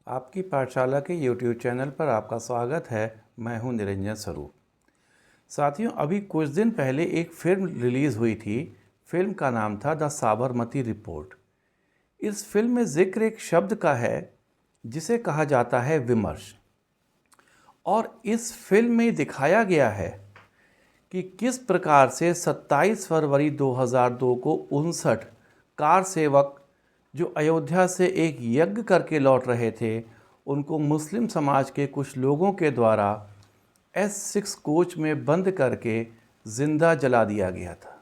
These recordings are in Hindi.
आपकी पाठशाला के YouTube चैनल पर आपका स्वागत है। मैं हूं निरंजन स्वरूप। साथियों, अभी कुछ दिन पहले एक फिल्म रिलीज़ हुई थी। फिल्म का नाम था द साबरमती रिपोर्ट। इस फिल्म में जिक्र एक शब्द का है जिसे कहा जाता है विमर्श। और इस फिल्म में दिखाया गया है कि किस प्रकार से 27 फरवरी 2002 को 59 कार सेवक जो अयोध्या से एक यज्ञ करके लौट रहे थे, उनको मुस्लिम समाज के कुछ लोगों के द्वारा S6 कोच में बंद करके ज़िंदा जला दिया गया था।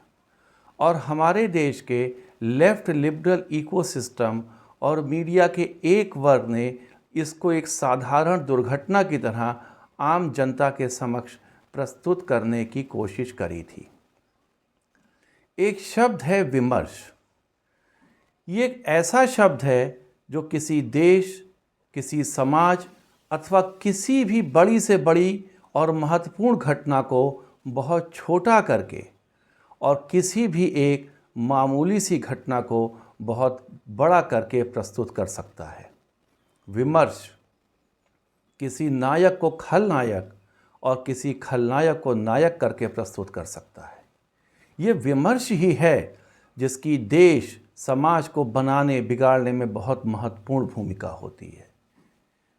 और हमारे देश के लेफ्ट लिबरल इकोसिस्टम और मीडिया के एक वर्ग ने इसको एक साधारण दुर्घटना की तरह आम जनता के समक्ष प्रस्तुत करने की कोशिश करी थी। एक शब्द है विमर्श। ये एक ऐसा शब्द है जो किसी देश, किसी समाज अथवा किसी भी बड़ी से बड़ी और महत्वपूर्ण घटना को बहुत छोटा करके और किसी भी एक मामूली सी घटना को बहुत बड़ा करके प्रस्तुत कर सकता है। विमर्श किसी नायक को खलनायक और किसी खलनायक को नायक करके प्रस्तुत कर सकता है। ये विमर्श ही है जिसकी देश समाज को बनाने बिगाड़ने में बहुत महत्वपूर्ण भूमिका होती है।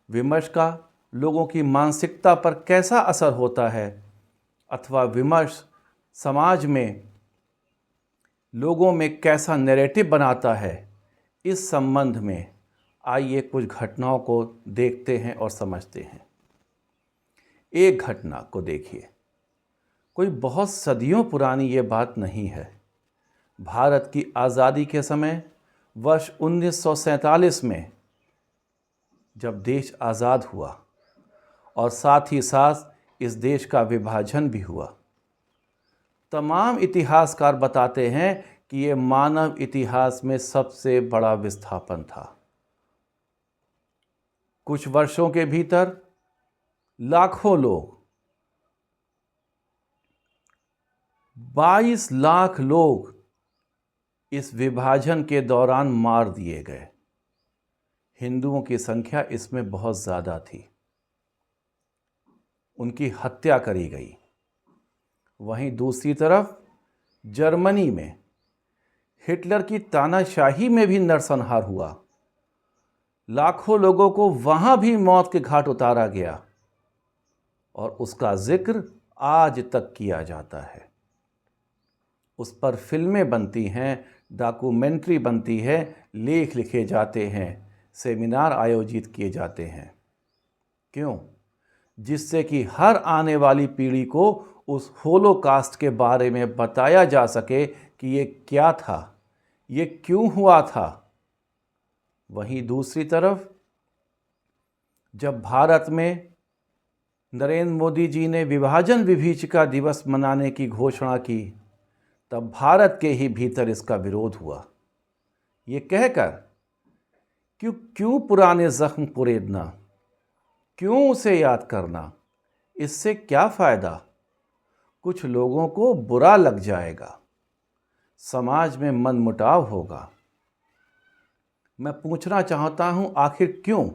विमर्श का लोगों की मानसिकता पर कैसा असर होता है अथवा विमर्श समाज में लोगों में कैसा नैरेटिव बनाता है, इस संबंध में आइए कुछ घटनाओं को देखते हैं और समझते हैं। एक घटना को देखिए। कोई बहुत सदियों पुरानी ये बात नहीं है। भारत की आज़ादी के समय वर्ष 1947 में जब देश आज़ाद हुआ और साथ ही साथ इस देश का विभाजन भी हुआ, तमाम इतिहासकार बताते हैं कि ये मानव इतिहास में सबसे बड़ा विस्थापन था। कुछ वर्षों के भीतर लाखों लोग, 22 लाख लोग इस विभाजन के दौरान मार दिए गए। हिंदुओं की संख्या इसमें बहुत ज़्यादा थी। उनकी हत्या करी गई। वहीं दूसरी तरफ जर्मनी में हिटलर की तानाशाही में भी नरसंहार हुआ। लाखों लोगों को वहाँ भी मौत के घाट उतारा गया और उसका जिक्र आज तक किया जाता है। उस पर फिल्में बनती हैं, डॉक्यूमेंट्री बनती है, लेख लिखे जाते हैं, सेमिनार आयोजित किए जाते हैं। क्यों? जिससे कि हर आने वाली पीढ़ी को उस होलोकास्ट के बारे में बताया जा सके कि ये क्या था, ये क्यों हुआ था। वहीं दूसरी तरफ जब भारत में नरेंद्र मोदी जी ने विभाजन विभीषिका दिवस मनाने की घोषणा की, तब भारत के ही भीतर इसका विरोध हुआ। ये कहकर क्यों पुराने जख्म कुरेदना, क्यों उसे याद करना, इससे क्या फ़ायदा। कुछ लोगों को बुरा लग जाएगा, समाज में मनमुटाव होगा। मैं पूछना चाहता हूँ, आखिर क्यों?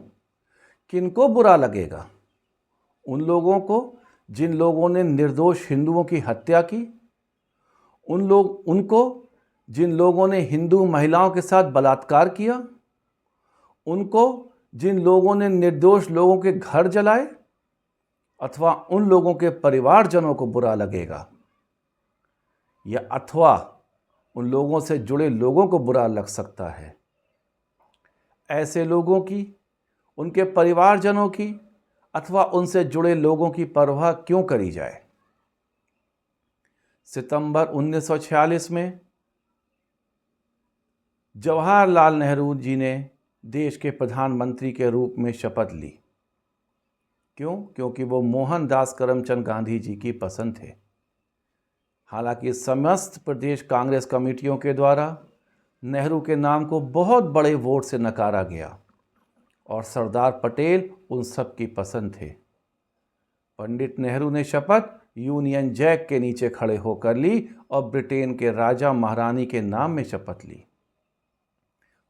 किनको बुरा लगेगा? उन लोगों को जिन लोगों ने निर्दोष हिंदुओं की हत्या की, उनको जिन लोगों ने हिंदू महिलाओं के साथ बलात्कार किया, उनको जिन लोगों ने निर्दोष लोगों के घर जलाए, अथवा उन लोगों के परिवारजनों को बुरा लगेगा, या अथवा उन लोगों से जुड़े लोगों को बुरा लग सकता है। ऐसे लोगों की, उनके परिवारजनों की अथवा उनसे जुड़े लोगों की परवाह क्यों करी जाए। सितंबर 1946 में जवाहरलाल नेहरू जी ने देश के प्रधानमंत्री के रूप में शपथ ली। क्यों? क्योंकि वो मोहनदास करमचंद गांधी जी की पसंद थे। हालांकि समस्त प्रदेश कांग्रेस कमेटियों के द्वारा नेहरू के नाम को बहुत बड़े वोट से नकारा गया और सरदार पटेल उन सब की पसंद थे। पंडित नेहरू ने शपथ यूनियन जैक के नीचे खड़े होकर ली और ब्रिटेन के राजा महारानी के नाम में शपथ ली।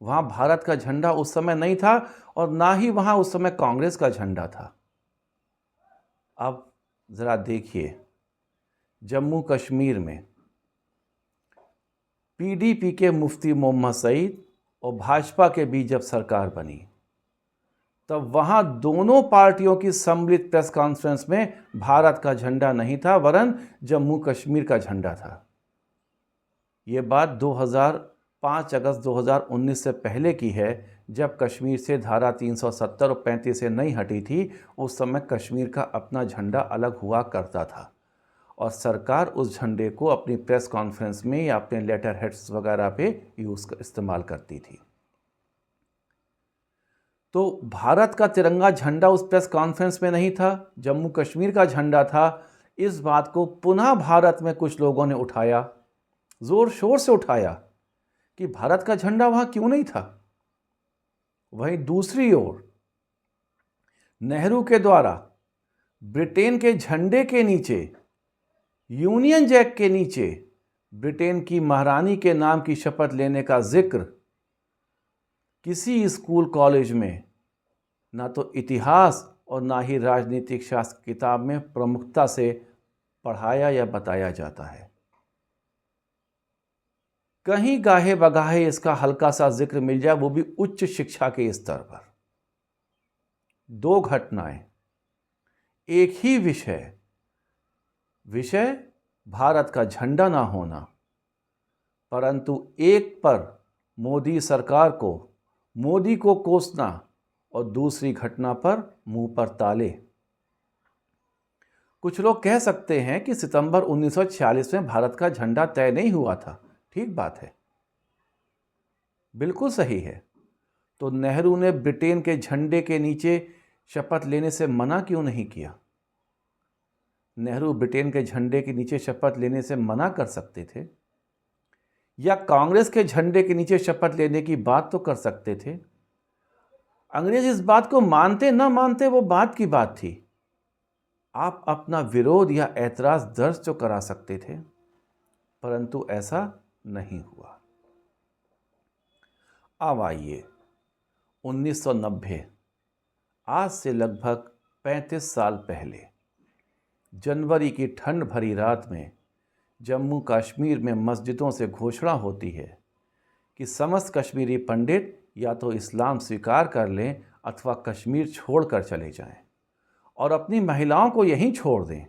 वहाँ भारत का झंडा उस समय नहीं था और ना ही वहाँ उस समय कांग्रेस का झंडा था। अब ज़रा देखिए, जम्मू कश्मीर में पीडीपी के मुफ्ती मोहम्मद सईद और भाजपा के बीच जब सरकार बनी, तब वहाँ दोनों पार्टियों की सम्मिलित प्रेस कॉन्फ्रेंस में भारत का झंडा नहीं था, वरन जम्मू कश्मीर का झंडा था। ये बात 5 अगस्त 2019 से पहले की है, जब कश्मीर से धारा 370 और 35 से नहीं हटी थी। उस समय कश्मीर का अपना झंडा अलग हुआ करता था और सरकार उस झंडे को अपनी प्रेस कॉन्फ्रेंस में या अपने लेटर हेड्स वगैरह पे इस्तेमाल करती थी। तो भारत का तिरंगा झंडा उस प्रेस कॉन्फ्रेंस में नहीं था, जम्मू कश्मीर का झंडा था। इस बात को पुनः भारत में कुछ लोगों ने उठाया, जोर शोर से उठाया कि भारत का झंडा वहां क्यों नहीं था। वहीं दूसरी ओर नेहरू के द्वारा ब्रिटेन के झंडे के नीचे, यूनियन जैक के नीचे ब्रिटेन की महारानी के नाम की शपथ लेने का जिक्र किसी स्कूल कॉलेज में ना तो इतिहास और ना ही राजनीतिक शास्त्र किताब में प्रमुखता से पढ़ाया या बताया जाता है। कहीं गाहे बगाहे इसका हल्का सा जिक्र मिल जाए, वो भी उच्च शिक्षा के स्तर पर। दो घटनाएं, एक ही विषय भारत का झंडा ना होना, परंतु एक पर मोदी सरकार को, मोदी को कोसना और दूसरी घटना पर मुंह पर ताले। कुछ लोग कह सकते हैं कि सितंबर 1946 में भारत का झंडा तय नहीं हुआ था। ठीक बात है, बिल्कुल सही है। तो नेहरू ने ब्रिटेन के झंडे के नीचे शपथ लेने से मना क्यों नहीं किया? नेहरू ब्रिटेन के झंडे के नीचे शपथ लेने से मना कर सकते थे, या कांग्रेस के झंडे के नीचे शपथ लेने की बात तो कर सकते थे। अंग्रेज इस बात को मानते ना मानते वो बात की बात थी। आप अपना विरोध या ऐतराज दर्ज तो करा सकते थे, परंतु ऐसा नहीं हुआ। अब आइए 1990, आज से लगभग 35 साल पहले, जनवरी की ठंड भरी रात में जम्मू कश्मीर में मस्जिदों से घोषणा होती है कि समस्त कश्मीरी पंडित या तो इस्लाम स्वीकार कर लें अथवा कश्मीर छोड़कर चले जाएं और अपनी महिलाओं को यहीं छोड़ दें,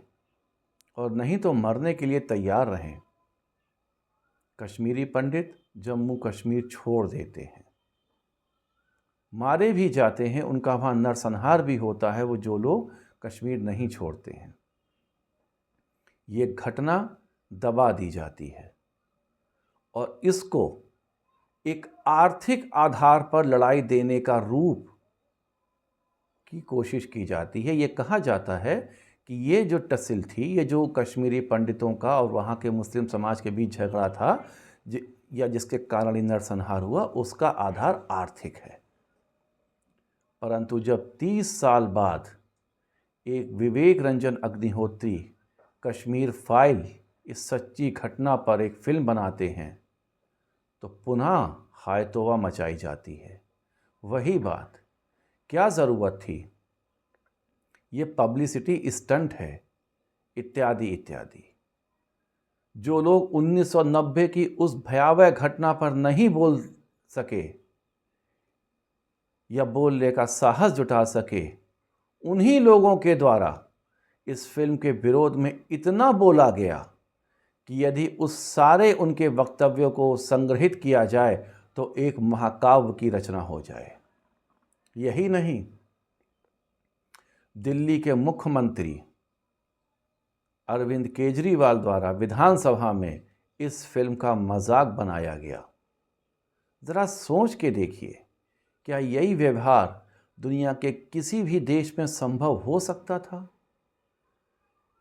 और नहीं तो मरने के लिए तैयार रहें। कश्मीरी पंडित जम्मू कश्मीर छोड़ देते हैं, मारे भी जाते हैं, उनका वहाँ नरसंहार भी होता है, वो जो लोग कश्मीर नहीं छोड़ते हैं। ये घटना दबा दी जाती है और इसको एक आर्थिक आधार पर लड़ाई देने का रूप की कोशिश की जाती है। ये कहा जाता है कि ये जो तहसील थी, ये जो कश्मीरी पंडितों का और वहाँ के मुस्लिम समाज के बीच झगड़ा था, या जिसके कारण नरसंहार हुआ, उसका आधार आर्थिक है। परंतु जब 30 साल बाद एक विवेक रंजन अग्निहोत्री कश्मीर फाइल, इस सच्ची घटना पर एक फिल्म बनाते हैं, तो पुनः हाय तौबा मचाई जाती है। वही बात, क्या ज़रूरत थी, ये पब्लिसिटी स्टंट है, इत्यादि इत्यादि। जो लोग 1990 की उस भयावह घटना पर नहीं बोल सके या बोलने का साहस जुटा सके, उन्हीं लोगों के द्वारा इस फिल्म के विरोध में इतना बोला गया कि यदि उस सारे उनके वक्तव्यों को संग्रहित किया जाए तो एक महाकाव्य की रचना हो जाए। यही नहीं, दिल्ली के मुख्यमंत्री अरविंद केजरीवाल द्वारा विधानसभा में इस फिल्म का मजाक बनाया गया। ज़रा सोच के देखिए, क्या यही व्यवहार दुनिया के किसी भी देश में संभव हो सकता था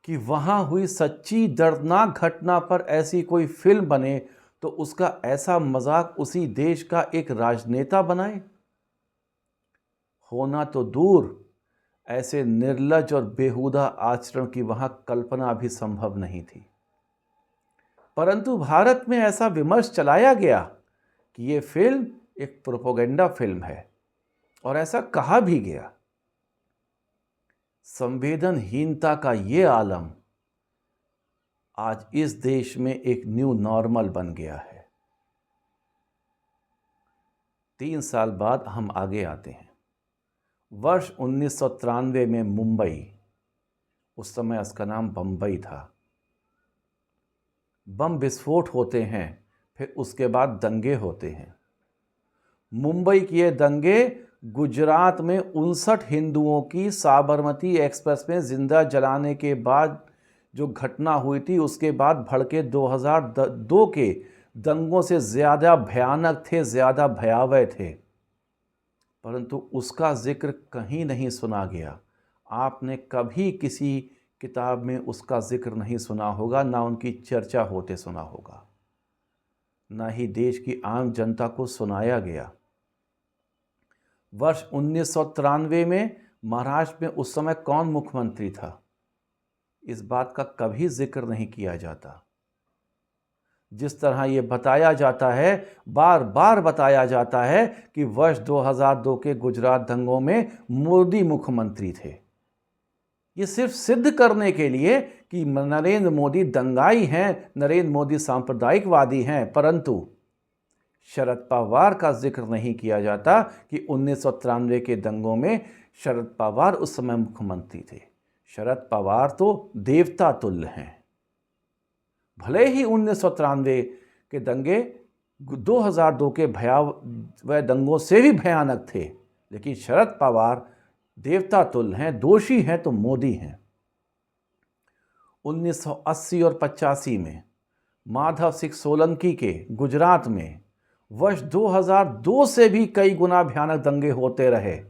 कि वहाँ हुई सच्ची दर्दनाक घटना पर ऐसी कोई फिल्म बने तो उसका ऐसा मजाक उसी देश का एक राजनेता बनाए? होना तो दूर, ऐसे निर्लज और बेहुदा आचरण की वहाँ कल्पना भी संभव नहीं थी। परंतु भारत में ऐसा विमर्श चलाया गया कि ये फिल्म एक प्रोपेगेंडा फिल्म है और ऐसा कहा भी गया। संवेदनहीनता का ये आलम आज इस देश में एक न्यू नॉर्मल बन गया है। 3 साल बाद हम आगे आते हैं। वर्ष 1993 में मुंबई, उस समय उसका नाम बम्बई था, बम विस्फोट होते हैं, फिर उसके बाद दंगे होते हैं। मुंबई के ये दंगे गुजरात में 59 हिंदुओं की साबरमती एक्सप्रेस में जिंदा जलाने के बाद जो घटना हुई थी, उसके बाद भड़के 2002 के दंगों से ज़्यादा भयानक थे, ज़्यादा भयावह थे, परंतु उसका जिक्र कहीं नहीं सुना गया। आपने कभी किसी किताब में उसका जिक्र नहीं सुना होगा, ना उनकी चर्चा होते सुना होगा, ना ही देश की आम जनता को सुनाया गया। वर्ष 1993 में महाराष्ट्र में उस समय कौन मुख्यमंत्री था, इस बात का कभी जिक्र नहीं किया जाता। जिस तरह ये बताया जाता है, बार बार बताया जाता है कि वर्ष 2002 के गुजरात दंगों में मोदी मुख्यमंत्री थे। ये सिर्फ सिद्ध करने के लिए कि नरेंद्र मोदी दंगाई हैं, नरेंद्र मोदी सांप्रदायिकवादी हैं, परंतु शरद पवार का जिक्र नहीं किया जाता कि 1993 के दंगों में शरद पवार उस समय मुख्यमंत्री थे। शरद पवार तो देवता तुल्य हैं। भले ही 1993 के दंगे 2002 के भयावह दंगों से भी भयानक थे, लेकिन शरद पवार देवता तुल्य हैं, दोषी हैं तो मोदी हैं। 1980 और 85 में माधव सिंह सोलंकी के गुजरात में वर्ष 2002 से भी कई गुना भयानक दंगे होते रहे।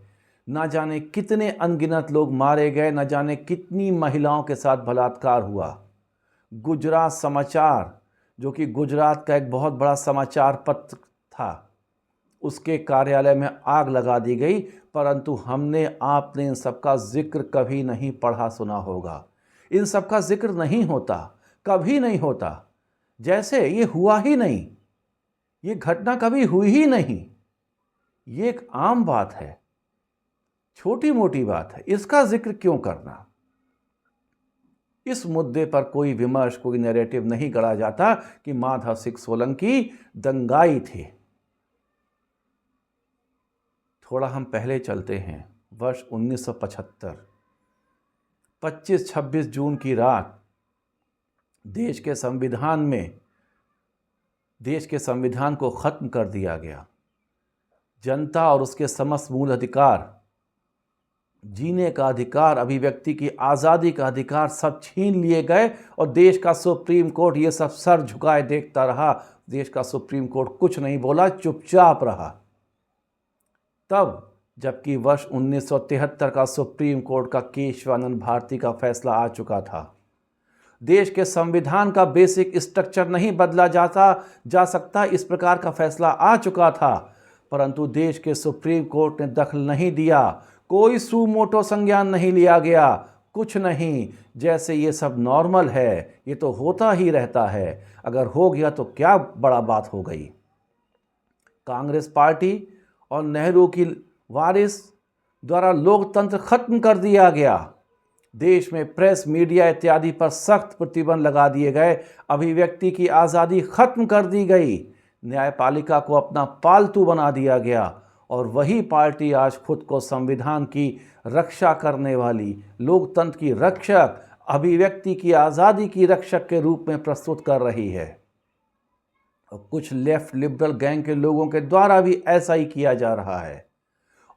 ना जाने कितने अनगिनत लोग मारे गए, ना जाने कितनी महिलाओं के साथ बलात्कार हुआ। गुजरात समाचार, जो कि गुजरात का एक बहुत बड़ा समाचार पत्र था, उसके कार्यालय में आग लगा दी गई, परंतु हमने आपने इन सब का जिक्र कभी नहीं पढ़ा सुना होगा। इन सब का जिक्र नहीं होता, कभी नहीं होता, जैसे ये हुआ ही नहीं, ये घटना कभी हुई ही नहीं। ये एक आम बात है, छोटी मोटी बात है, इसका जिक्र क्यों करना। इस मुद्दे पर कोई विमर्श, कोई नैरेटिव नहीं गढ़ा जाता कि माधव सिंह सोलंकी दंगाई थे। थोड़ा हम पहले चलते हैं। वर्ष 1975, 25-26 जून की रात देश के संविधान को ख़त्म कर दिया गया। जनता और उसके समस्त मूल अधिकार, जीने का अधिकार, अभिव्यक्ति की आज़ादी का अधिकार सब छीन लिए गए और देश का सुप्रीम कोर्ट ये सब सर झुकाए देखता रहा। देश का सुप्रीम कोर्ट कुछ नहीं बोला, चुपचाप रहा। तब जबकि वर्ष 1973 का सुप्रीम कोर्ट का केशवानंद भारती का फैसला आ चुका था। देश के संविधान का बेसिक स्ट्रक्चर नहीं बदला जा सकता, इस प्रकार का फैसला आ चुका था, परंतु देश के सुप्रीम कोर्ट ने दखल नहीं दिया। कोई सुमोटो संज्ञान नहीं लिया गया, कुछ नहीं, जैसे ये सब नॉर्मल है, ये तो होता ही रहता है। अगर हो गया तो क्या बड़ा बात हो गई। कांग्रेस पार्टी और नेहरू की वारिस द्वारा लोकतंत्र खत्म कर दिया गया। देश में प्रेस, मीडिया इत्यादि पर सख्त प्रतिबंध लगा दिए गए। अभिव्यक्ति की आज़ादी खत्म कर दी गई। न्यायपालिका को अपना पालतू बना दिया गया और वही पार्टी आज खुद को संविधान की रक्षा करने वाली, लोकतंत्र की रक्षक, अभिव्यक्ति की आज़ादी की रक्षक के रूप में प्रस्तुत कर रही है। और कुछ लेफ्ट लिबरल गैंग के लोगों के द्वारा भी ऐसा ही किया जा रहा है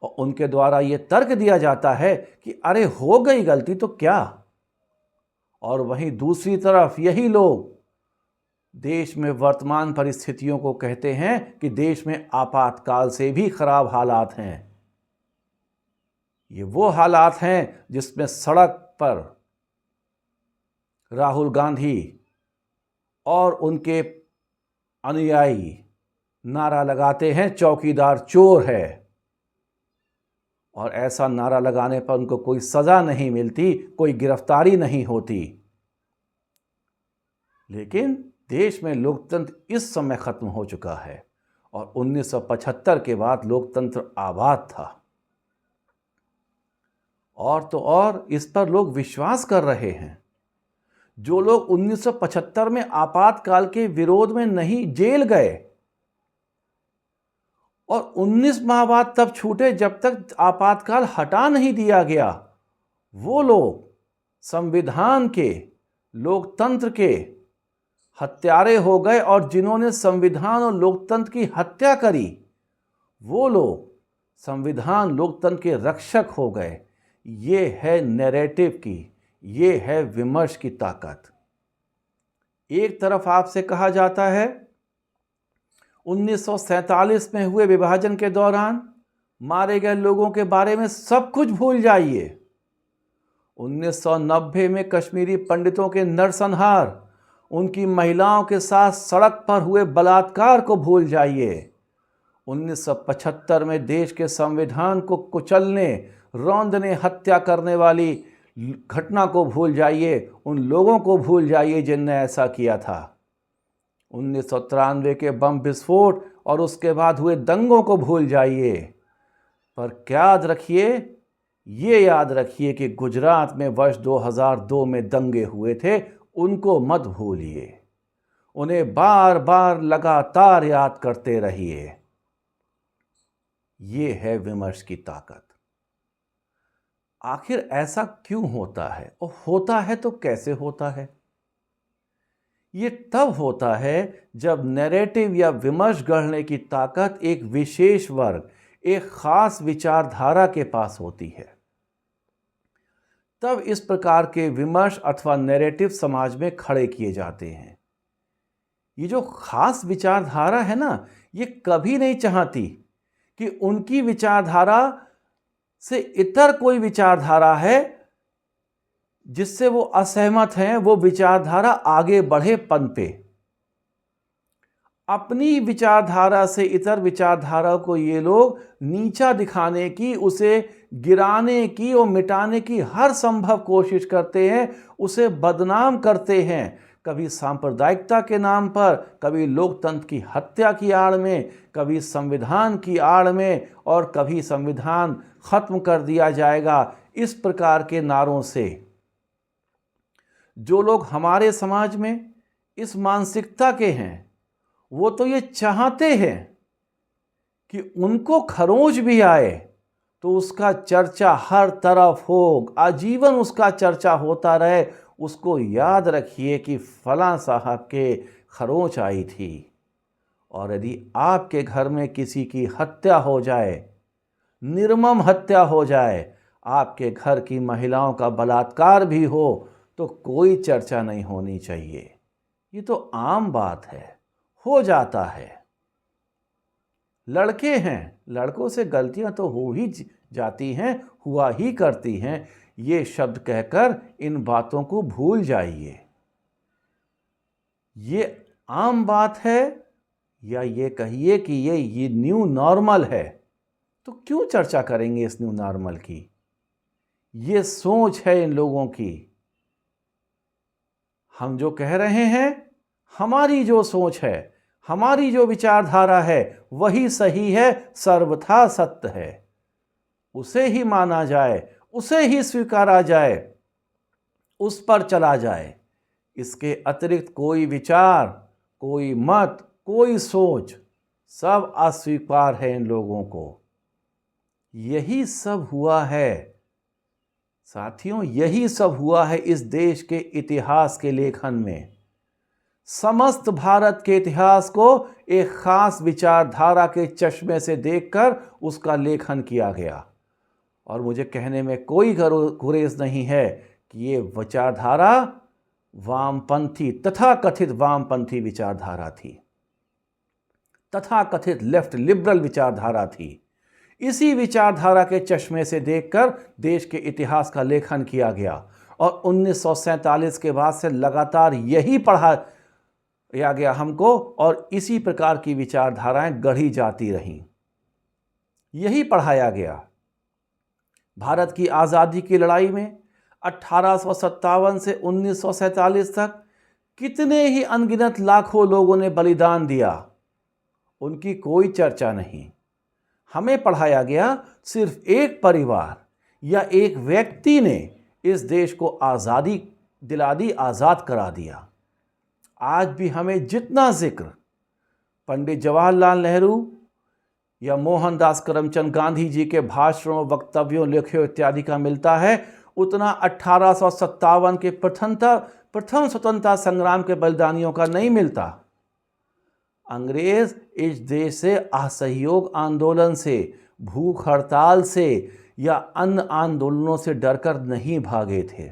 और उनके द्वारा ये तर्क दिया जाता है कि अरे हो गई गलती तो क्या। और वहीं दूसरी तरफ यही लोग देश में वर्तमान परिस्थितियों को कहते हैं कि देश में आपातकाल से भी खराब हालात हैं। ये वो हालात हैं जिसमें सड़क पर राहुल गांधी और उनके अनुयायी नारा लगाते हैं चौकीदार चोर है, और ऐसा नारा लगाने पर उनको कोई सज़ा नहीं मिलती, कोई गिरफ्तारी नहीं होती। लेकिन देश में लोकतंत्र इस समय ख़त्म हो चुका है और 1975 के बाद लोकतंत्र आबाद था। और तो और इस पर लोग विश्वास कर रहे हैं। जो लोग 1975 में आपातकाल के विरोध में नहीं जेल गए और 19 माह बाद तब छूटे जब तक आपातकाल हटा नहीं दिया गया, वो लोग संविधान के, लोकतंत्र के हत्यारे हो गए। और जिन्होंने संविधान और लोकतंत्र की हत्या करी, वो लोग संविधान लोकतंत्र के रक्षक हो गए। ये है नैरेटिव की, ये है विमर्श की ताकत। एक तरफ आपसे कहा जाता है 1947 में हुए विभाजन के दौरान मारे गए लोगों के बारे में सब कुछ भूल जाइए। 1990 में कश्मीरी पंडितों के नरसंहार, उनकी महिलाओं के साथ सड़क पर हुए बलात्कार को भूल जाइए। 1975 में देश के संविधान को कुचलने, रौंदने, हत्या करने वाली घटना को भूल जाइए। उन लोगों को भूल जाइए जिनने ऐसा किया था। 1993 के बम विस्फोट और उसके बाद हुए दंगों को भूल जाइए। पर क्या याद रखिए, ये याद रखिए कि गुजरात में वर्ष 2002 में दंगे हुए थे, उनको मत भूलिए। उन्हें बार बार लगातार याद करते रहिए। ये है विमर्श की ताकत। आखिर ऐसा क्यों होता है, और होता है तो कैसे होता है? ये तब होता है जब नैरेटिव या विमर्श गढ़ने की ताकत एक विशेष वर्ग, एक खास विचारधारा के पास होती है। तब इस प्रकार के विमर्श अथवा नैरेटिव समाज में खड़े किए जाते हैं। ये जो खास विचारधारा है ना, ये कभी नहीं चाहती कि उनकी विचारधारा से इतर कोई विचारधारा है जिससे वो असहमत हैं, वो विचारधारा आगे बढ़े, पनपे। अपनी विचारधारा से इतर विचारधारा को ये लोग नीचा दिखाने की, उसे गिराने की और मिटाने की हर संभव कोशिश करते हैं, उसे बदनाम करते हैं। कभी सांप्रदायिकता के नाम पर, कभी लोकतंत्र की हत्या की आड़ में, कभी संविधान की आड़ में, और कभी संविधान खत्म कर दिया जाएगा, इस प्रकार के नारों से। जो लोग हमारे समाज में इस मानसिकता के हैं, वो तो ये चाहते हैं कि उनको खरोंच भी आए तो उसका चर्चा हर तरफ हो, आजीवन उसका चर्चा होता रहे। उसको याद रखिए कि फलां साहब के खरोंच आई थी। और यदि आपके घर में किसी की हत्या हो जाए, निर्मम हत्या हो जाए, आपके घर की महिलाओं का बलात्कार भी हो, तो कोई चर्चा नहीं होनी चाहिए। ये तो आम बात है, हो जाता है। लड़के हैं, लड़कों से गलतियां तो हो ही जाती हैं, हुआ ही करती हैं। ये शब्द कहकर इन बातों को भूल जाइए। ये आम बात है, या ये कहिए कि ये न्यू नॉर्मल है। तो क्यों चर्चा करेंगे इस न्यू नॉर्मल की? ये सोच है इन लोगों की। हम जो कह रहे हैं, हमारी जो सोच है, हमारी जो विचारधारा है, वही सही है, सर्वथा सत्य है। उसे ही माना जाए, उसे ही स्वीकारा जाए, उस पर चला जाए। इसके अतिरिक्त कोई विचार, कोई मत, कोई सोच, सब अस्वीकार है इन लोगों को। यही सब हुआ है साथियों, यही सब हुआ है इस देश के इतिहास के लेखन में। समस्त भारत के इतिहास को एक खास विचारधारा के चश्मे से देखकर उसका लेखन किया गया। और मुझे कहने में कोई गुरेज नहीं है कि ये विचारधारा वामपंथी, तथाकथित वामपंथी विचारधारा थी, तथाकथित लेफ्ट लिबरल विचारधारा थी। इसी विचारधारा के चश्मे से देखकर देश के इतिहास का लेखन किया गया। और 1947 के बाद से लगातार यही पढ़ाया गया हमको, और इसी प्रकार की विचारधाराएं गढ़ी जाती रहीं। यही पढ़ाया गया। भारत की आज़ादी की लड़ाई में 1857 से 1947 तक कितने ही अनगिनत लाखों लोगों ने बलिदान दिया, उनकी कोई चर्चा नहीं। हमें पढ़ाया गया सिर्फ एक परिवार या एक व्यक्ति ने इस देश को आज़ादी दिला दी, आज़ाद करा दिया। आज भी हमें जितना जिक्र पंडित जवाहरलाल नेहरू या मोहनदास करमचंद गांधी जी के भाषणों, वक्तव्यों, लेखों इत्यादि का मिलता है, उतना 1857 के प्रथम स्वतंत्रता संग्राम के बलिदानियों का नहीं मिलता। अंग्रेज इस देश से असहयोग आंदोलन से, भूख हड़ताल से या अन्य आंदोलनों से डरकर नहीं भागे थे।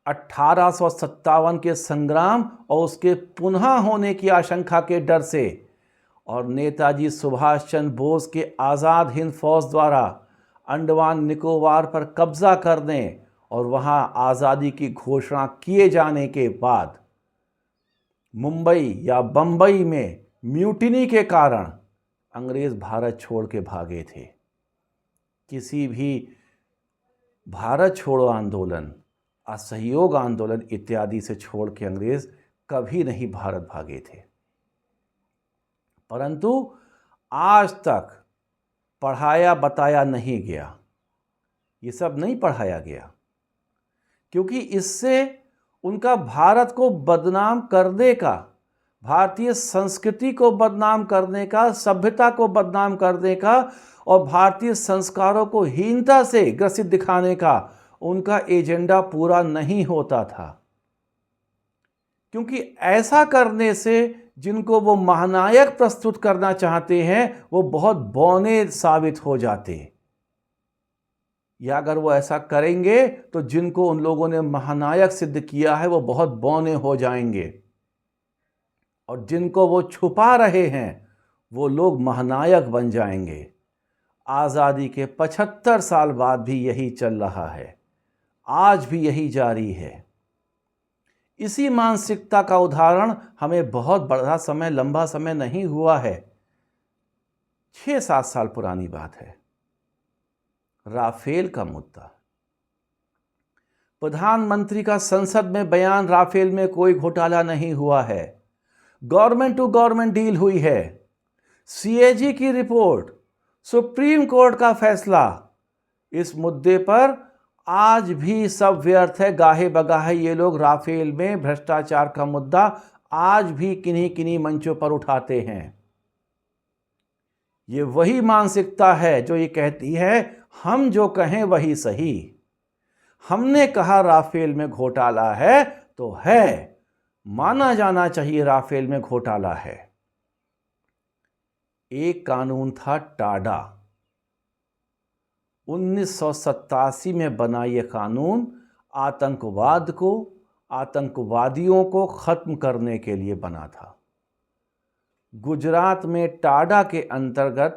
1857 के संग्राम और उसके पुनः होने की आशंका के डर से और नेताजी सुभाष चंद्र बोस के आज़ाद हिंद फौज द्वारा अंडमान निकोबार पर कब्जा करने और वहां आज़ादी की घोषणा किए जाने के बाद मुंबई या बंबई में म्यूटिनी के कारण अंग्रेज भारत छोड़ के भागे थे। किसी भी भारत छोड़ो आंदोलन, असहयोग आंदोलन इत्यादि से छोड़ के अंग्रेज कभी नहीं भारत भागे थे। परंतु आज तक पढ़ाया बताया नहीं गया, ये सब नहीं पढ़ाया गया, क्योंकि इससे उनका भारत को बदनाम करने का, भारतीय संस्कृति को बदनाम करने का, सभ्यता को बदनाम करने का और भारतीय संस्कारों को हीनता से ग्रसित दिखाने का उनका एजेंडा पूरा नहीं होता था। क्योंकि ऐसा करने से जिनको वो महानायक प्रस्तुत करना चाहते हैं वो बहुत बौने साबित हो जाते, या अगर वो ऐसा करेंगे तो जिनको उन लोगों ने महानायक सिद्ध किया है वो बहुत बौने हो जाएंगे, और जिनको वो छुपा रहे हैं वो लोग महानायक बन जाएंगे। आज़ादी के 75 साल बाद भी यही चल रहा है, आज भी यही जारी है। इसी मानसिकता का उदाहरण हमें बहुत बड़ा समय, लंबा समय नहीं हुआ है, 6-7 साल पुरानी बात है। राफेल का मुद्दा, प्रधानमंत्री का संसद में बयान, राफेल में कोई घोटाला नहीं हुआ है, गवर्नमेंट टू गवर्नमेंट डील हुई है, सीएजी की रिपोर्ट, सुप्रीम कोर्ट का फैसला, इस मुद्दे पर आज भी सब व्यर्थ है। गाहे बगाहे ये लोग राफेल में भ्रष्टाचार का मुद्दा आज भी किन्हीं किन्हीं मंचों पर उठाते हैं। ये वही मानसिकता है जो ये कहती है हम जो कहें वही सही, हमने कहा राफेल में घोटाला है तो है, माना जाना चाहिए राफेल में घोटाला है। एक कानून था टाडा, 1987 में बना यह कानून आतंकवाद को, आतंकवादियों को खत्म करने के लिए बना था। गुजरात में टाडा के अंतर्गत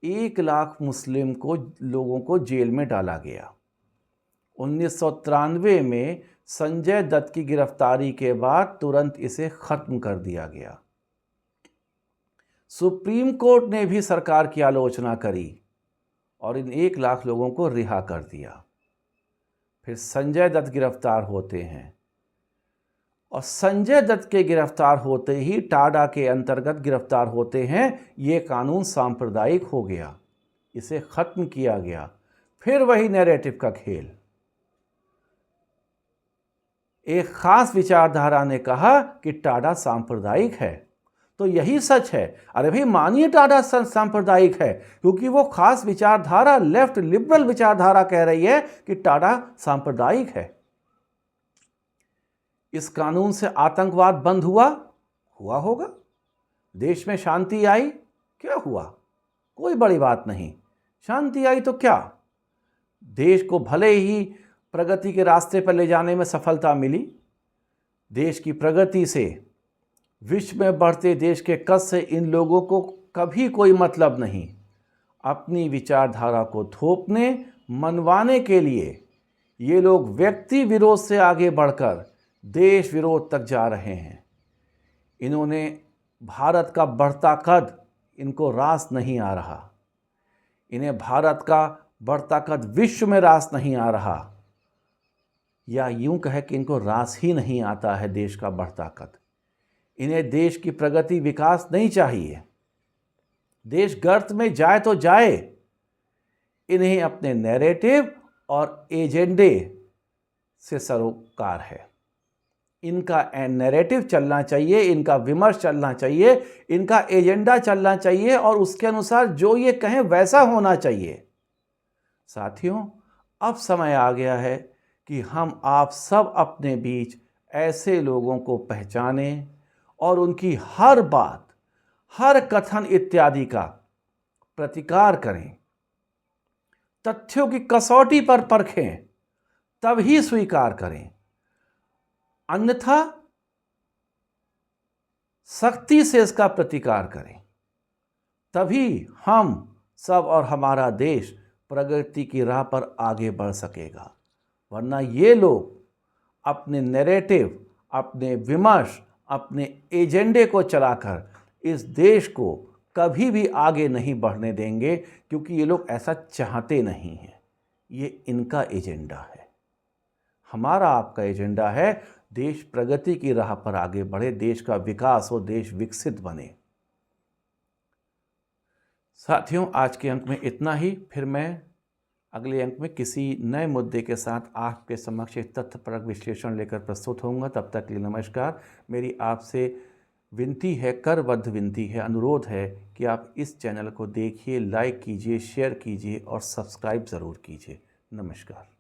1 लाख मुस्लिम लोगों को जेल में डाला गया। 1993 में संजय दत्त की गिरफ्तारी के बाद तुरंत इसे खत्म कर दिया गया। सुप्रीम कोर्ट ने भी सरकार की आलोचना करी और इन 1 लाख लोगों को रिहा कर दिया। फिर संजय दत्त गिरफ्तार होते हैं और संजय दत्त के गिरफ्तार होते ही टाडा के अंतर्गत गिरफ्तार होते हैं। ये कानून सांप्रदायिक हो गया, इसे खत्म किया गया। फिर वही नैरेटिव का खेल। एक खास विचारधारा ने कहा कि टाडा सांप्रदायिक है, तो यही सच है। अरे भाई मानिए टाडा सांप्रदायिक है, क्योंकि वो खास विचारधारा, लेफ्ट लिबरल विचारधारा कह रही है कि टाडा सांप्रदायिक है। इस कानून से आतंकवाद बंद हुआ होगा, देश में शांति आई, क्या हुआ? कोई बड़ी बात नहीं, शांति आई तो क्या, देश को भले ही प्रगति के रास्ते पर ले जाने में सफलता मिली। देश की प्रगति से, विश्व में बढ़ते देश के कद से इन लोगों को कभी कोई मतलब नहीं। अपनी विचारधारा को थोपने, मनवाने के लिए ये लोग व्यक्ति विरोध से आगे बढ़कर देश विरोध तक जा रहे हैं। इन्होंने भारत का बढ़ता कद, इनको रास नहीं आ रहा। इन्हें भारत का बढ़ता कद विश्व में रास नहीं आ रहा, या यूं कहे कि इनको रास ही नहीं आता है देश का बढ़ता कद। इन्हें देश की प्रगति विकास नहीं चाहिए। देश गर्त में जाए तो जाए, इन्हें अपने नैरेटिव और एजेंडे से सरोकार है। इनका नैरेटिव चलना चाहिए, इनका विमर्श चलना चाहिए, इनका एजेंडा चलना चाहिए और उसके अनुसार जो ये कहें वैसा होना चाहिए। साथियों, अब समय आ गया है कि हम आप सब अपने बीच ऐसे लोगों को पहचानें और उनकी हर बात, हर कथन इत्यादि का प्रतिकार करें। तथ्यों की कसौटी पर परखें, तभी स्वीकार करें, अन्यथा सख्ती से इसका प्रतिकार करें। तभी हम सब और हमारा देश प्रगति की राह पर आगे बढ़ सकेगा। वरना ये लोग अपने नैरेटिव, अपने विमर्श, अपने एजेंडे को चलाकर इस देश को कभी भी आगे नहीं बढ़ने देंगे, क्योंकि ये लोग ऐसा चाहते नहीं हैं। ये इनका एजेंडा है। हमारा आपका एजेंडा है देश प्रगति की राह पर आगे बढ़े, देश का विकास हो, देश विकसित बने। साथियों, आज के अंक में इतना ही। फिर मैं अगले अंक में किसी नए मुद्दे के साथ आपके समक्ष एक तथ्यपरक विश्लेषण लेकर प्रस्तुत होऊंगा। तब तक के लिए नमस्कार। मेरी आपसे विनती है, करबद्ध विनती है, अनुरोध है कि आप इस चैनल को देखिए, लाइक कीजिए, शेयर कीजिए और सब्सक्राइब ज़रूर कीजिए। नमस्कार।